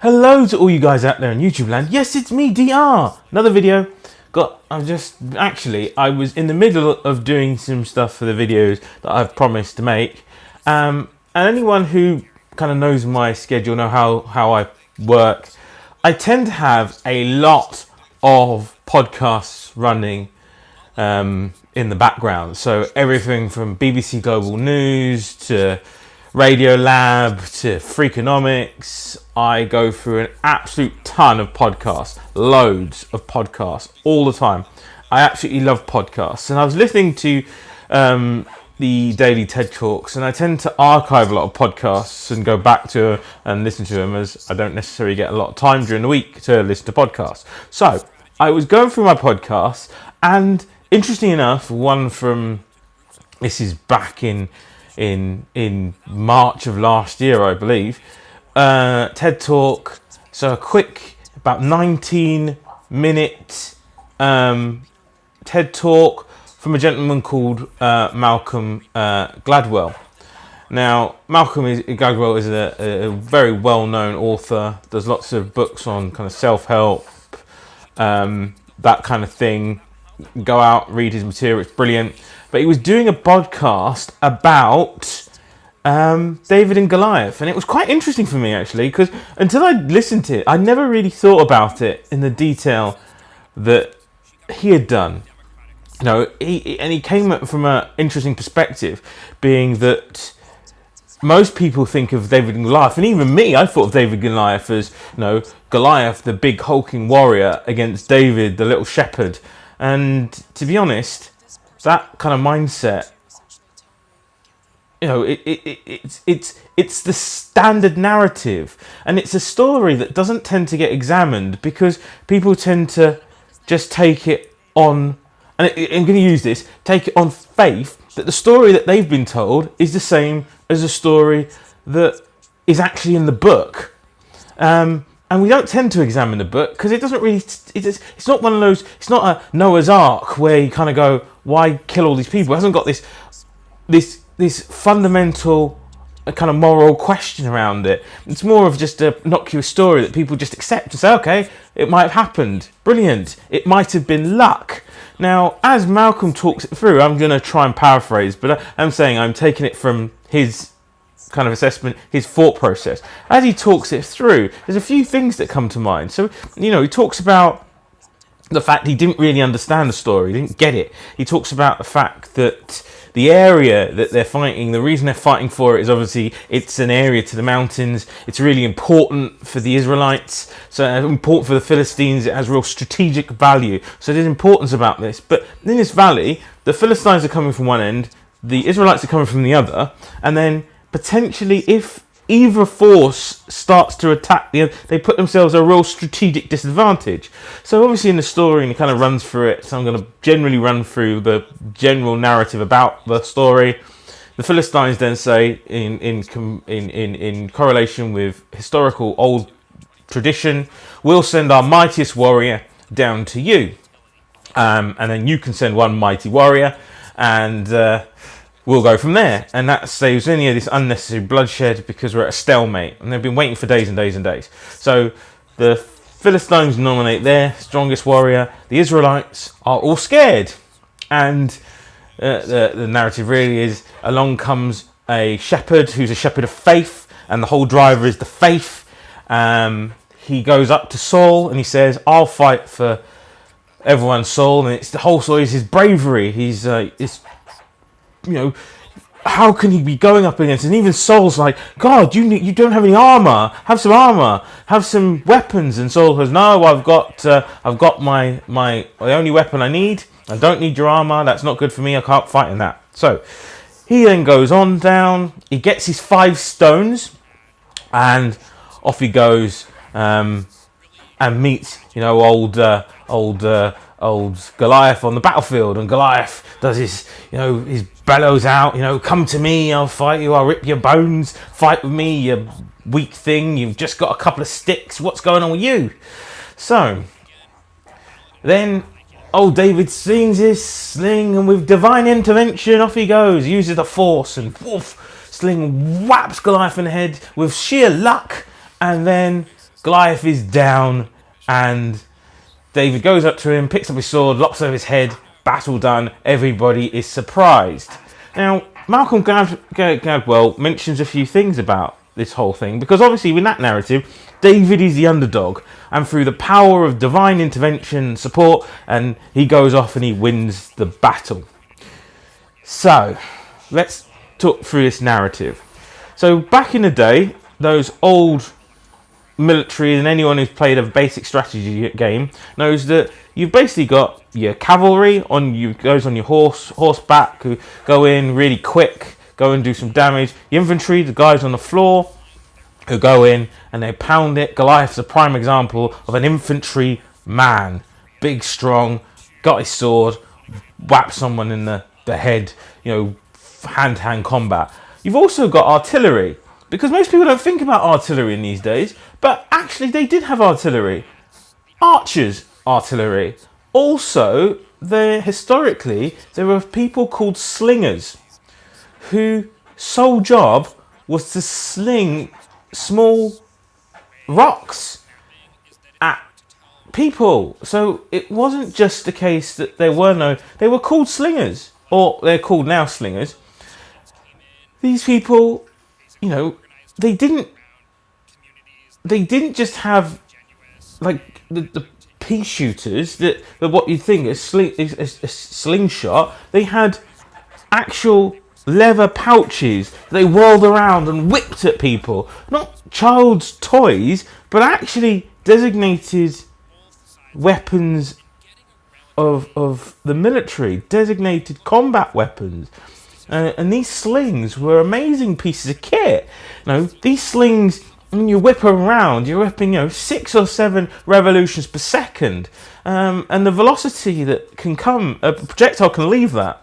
Hello to all you guys out there in YouTube land. Yes, it's me, DR. Another video. I was in the middle of doing some stuff for the videos that I've promised to make. And anyone who kind of knows my schedule, know how I work, I tend to have a lot of podcasts running in the background. So everything from BBC Global News to Radio Lab to Freakonomics. I go through an absolute ton of podcasts, loads of podcasts all the time. I absolutely love podcasts, and I was listening to the daily TED Talks, and I tend to archive a lot of podcasts and go back to and listen to them, as I don't necessarily get a lot of time during the week to listen to podcasts. So I was going through my podcasts, and interesting enough, one from, this is back in March of last year, I believe, TED Talk. So a quick, about 19-minute TED Talk from a gentleman called Malcolm Gladwell. Now, Malcolm Gladwell is a very well-known author. There's lots of books on kind of self-help, that kind of thing. Go out, read his material, it's brilliant. But he was doing a podcast about David and Goliath, and it was quite interesting for me, actually, because until I listened to it, I never really thought about it in the detail that he had done. You know, he came from an interesting perspective, being that most people think of David and Goliath, and even me, I thought of David and Goliath as, you know, Goliath, the big hulking warrior, against David, the little shepherd. And to be honest, that kind of mindset, you know, it's the standard narrative, and it's a story that doesn't tend to get examined because people tend to just take it on, and I'm going to use this, take it on faith that the story that they've been told is the same as a story that is actually in the book. And we don't tend to examine the book because it doesn't really, it's not one of those, it's not a Noah's Ark where you kind of go, why kill all these people? It hasn't got this fundamental kind of moral question around it. It's more of just a innocuous story that people just accept and say, okay, it might have happened. Brilliant. It might have been luck. Now, as Malcolm talks it through, I'm going to try and paraphrase, but I'm saying I'm taking it from his kind of assessment, his thought process. As he talks it through, there's a few things that come to mind. So, you know, he talks about the fact he didn't really understand the story, he didn't get it. He talks about the fact that the area that they're fighting, the reason they're fighting for it is obviously it's an area to the mountains. It's really important for the Israelites, so important for the Philistines. It has real strategic value. So there's importance about this. But in this valley, the Philistines are coming from one end, the Israelites are coming from the other, and then potentially if either force starts to attack the other, they put themselves at a real strategic disadvantage. So obviously in the story, and it kind of runs through it, so I'm going to generally run through the general narrative about the story. The Philistines then say, in correlation with historical old tradition, we'll send our mightiest warrior down to you, and then you can send one mighty warrior, and we'll go from there. And that saves any of this unnecessary bloodshed because we're at a stalemate, and they've been waiting for days and days and days. So the Philistines nominate their strongest warrior. The Israelites are all scared, and the narrative really is, along comes a shepherd who's a shepherd of faith, and the whole driver is the faith. He goes up to Saul and he says, I'll fight for everyone's soul. And it's the whole story is his bravery. He's you know, how can he be going up against? And even Saul's like, God, you don't have any armor. Have some armor. Have some weapons. And Saul goes, no, I've got my only weapon I need. I don't need your armor. That's not good for me. I can't fight in that. So he then goes on down. He gets his 5 stones, and off he goes, and meets, you know, old Goliath on the battlefield. And Goliath does his, you know, his bellows out, you know, come to me, I'll fight you, I'll rip your bones, fight with me, you weak thing, you've just got a couple of sticks, what's going on with you? So then old David slings his sling, and with divine intervention off he goes, uses the force, and woof, sling whaps Goliath in the head with sheer luck, and then Goliath is down, and David goes up to him, picks up his sword, locks over his head, battle done, everybody is surprised. Now, Malcolm Gladwell mentions a few things about this whole thing, because obviously in that narrative, David is the underdog, and through the power of divine intervention and support, and he goes off and he wins the battle. So, let's talk through this narrative. So, back in the day, those old military, and anyone who's played a basic strategy game knows that you've basically got your cavalry goes on your horseback, who go in really quick, go and do some damage. The infantry, the guys on the floor, who go in and they pound it. Goliath's a prime example of an infantry man, big, strong, got his sword, whap someone in the head, hand-to-hand combat. You've also got artillery, because most people don't think about artillery in these days, but actually they did have artillery. Archers' artillery. Also, historically, there were people called slingers, whose sole job was to sling small rocks at people. So it wasn't just the case that they were called slingers, or they're called now slingers. These people, they didn't just have like the pea shooters that what you think is a slingshot. They had actual leather pouches they whirled around and whipped at people. Not child's toys, but actually designated weapons of the military, designated combat weapons. And these slings were amazing pieces of kit. These slings, when you whip them around, you're whipping 6 or 7 revolutions per second. And the velocity that can come, a projectile can leave that,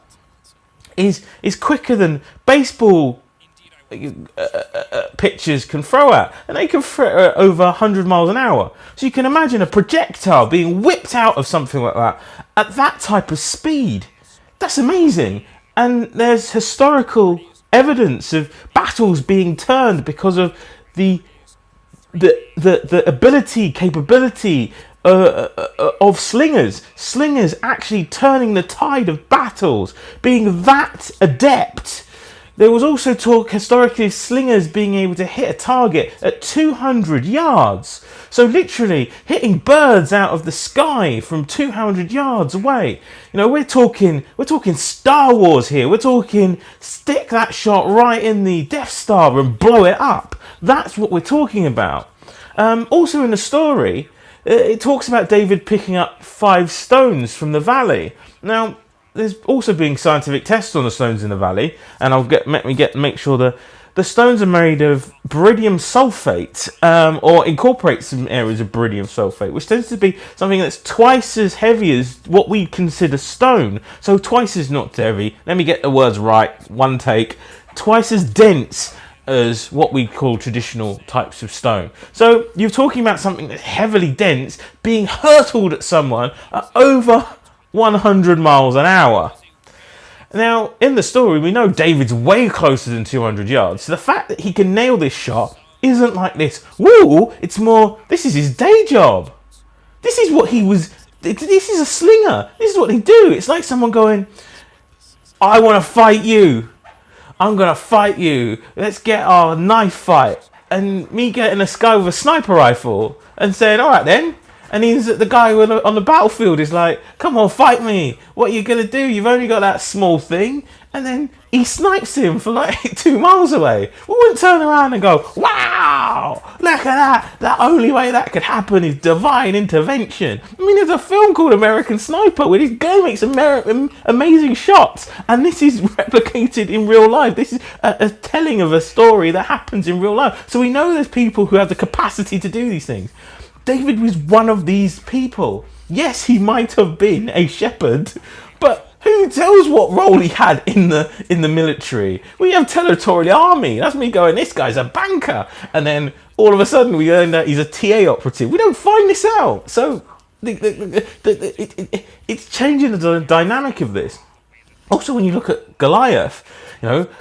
is quicker than baseball pitchers can throw at. And they can throw at over 100 miles an hour. So you can imagine a projectile being whipped out of something like that at that type of speed. That's amazing. And there's historical evidence of battles being turned because of the capability of slingers. Slingers actually turning the tide of battles, being that adept. There was also talk historically of slingers being able to hit a target at 200 yards. So literally hitting birds out of the sky from 200 yards away. We're talking Star Wars here. We're talking stick that shot right in the Death Star and blow it up. That's what we're talking about. Also in the story, it talks about David picking up 5 stones from the valley. Now, there's also being scientific tests on the stones in the valley, and make sure the stones are made of barium sulfate, or incorporate some areas of barium sulfate, which tends to be something that's twice as heavy as what we consider stone. So twice as not heavy. Let me get the words right. One take. Twice as dense as what we call traditional types of stone. So you're talking about something that's heavily dense being hurtled at someone at over 100 miles an hour. Now, in the story, we know David's way closer than 200 yards. So the fact that he can nail this shot isn't like this, woo, it's more, this is his day job. This is what he was, this is a slinger. This is what they do. It's like someone going, I want to fight you. I'm going to fight you. Let's get our knife fight. And me getting a guy with a sniper rifle and saying, all right then. And the guy on the battlefield is like, come on, fight me. What are you going to do? You've only got that small thing. And then he snipes him from like 2 miles away. We wouldn't turn around and go, wow, look at that. The only way that could happen is divine intervention. I mean, there's a film called American Sniper where this guy makes amazing shots. And this is replicated in real life. This is a telling of a story that happens in real life. So we know there's people who have the capacity to do these things. David was one of these people. Yes, he might have been a shepherd, but who tells what role he had in the military? We have territorial army. That's me going, this guy's a banker. And then all of a sudden we learn that he's a TA operative. We don't find this out. So it's changing the dynamic of this. Also, when you look at Goliath,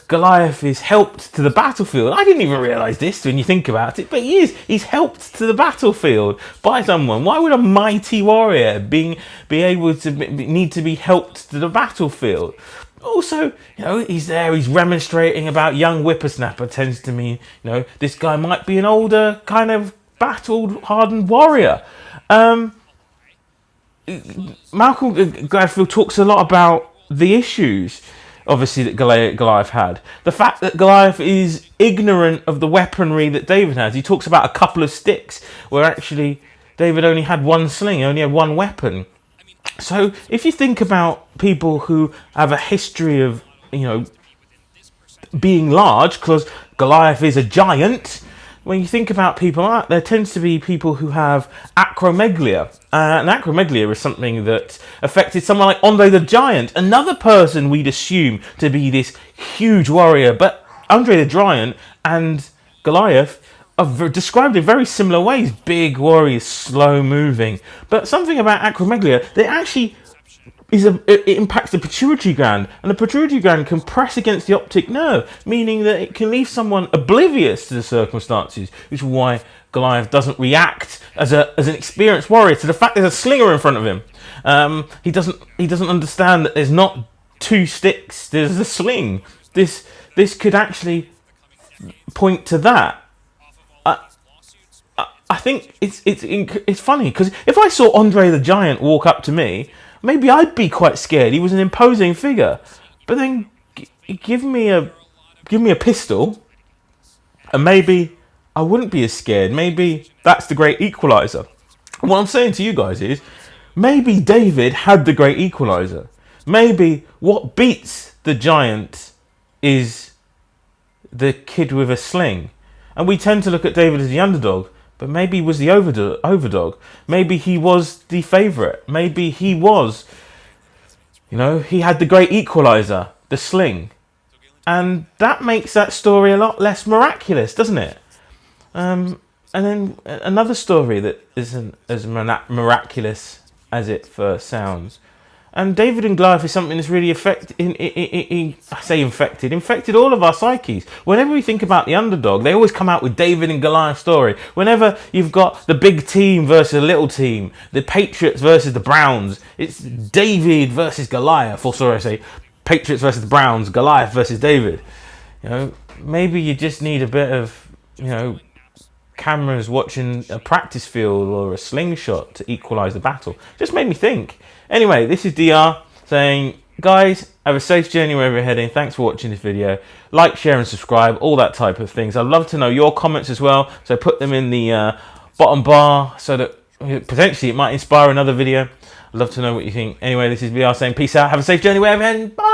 Goliath is helped to the battlefield. I didn't even realise this when you think about it, but he is. He's helped to the battlefield by someone. Why would a mighty warrior be able to need to be helped to the battlefild? Also, he's there, he's remonstrating about young whippersnapper, tends to mean, this guy might be an older, kind of battled, hardened warrior. Malcolm Gladwell talks a lot about the issues, obviously, that Goliath had. The fact that Goliath is ignorant of the weaponry that David has. He talks about a couple of sticks, where actually David only had one sling, only had one weapon. So if you think about people who have a history of, being large, because Goliath is a giant, when you think about people like that, there tends to be people who have acromegalia. And acromegalia is something that affected someone like Andre the Giant, another person we'd assume to be this huge warrior. But Andre the Giant and Goliath are described in very similar ways. Big warriors, slow moving. But something about acromegalia, they actually it impacts the pituitary gland, and the pituitary gland can press against the optic nerve, meaning that it can leave someone oblivious to the circumstances, which is why Goliath doesn't react as an experienced warrior to the fact there's a slinger in front of him. He doesn't understand that there's not two sticks, there's a sling. This could actually point to that. I think it's funny, because if I saw Andre the Giant walk up to me, maybe I'd be quite scared. He was an imposing figure. But then give me a pistol, and maybe I wouldn't be as scared. Maybe that's the great equalizer. And what I'm saying to you guys is, maybe David had the great equalizer. Maybe what beats the giant is the kid with a sling. And we tend to look at David as the underdog, but maybe he was the overdog. Maybe he was the favourite. Maybe he was, he had the great equalizer, the sling. And that makes that story a lot less miraculous, doesn't it? And then another story that isn't as miraculous as it first sounds. And David and Goliath is something that's really infected all of our psyches. Whenever we think about the underdog, they always come out with David and Goliath story. Whenever you've got the big team versus a little team, the Patriots versus the Browns, it's David versus Goliath. Or sorry, I say Patriots versus the Browns, Goliath versus David. Maybe you just need a bit of, cameras watching a practice field or a slingshot to equalise the battle. Just made me think. Anyway, this is DR saying, guys, have a safe journey wherever you're heading. Thanks for watching this video. Like, share and subscribe, all that type of things. I'd love to know your comments as well. So put them in the bottom bar so that potentially it might inspire another video. I'd love to know what you think. Anyway, this is VR saying peace out. Have a safe journey wherever you're heading. Bye.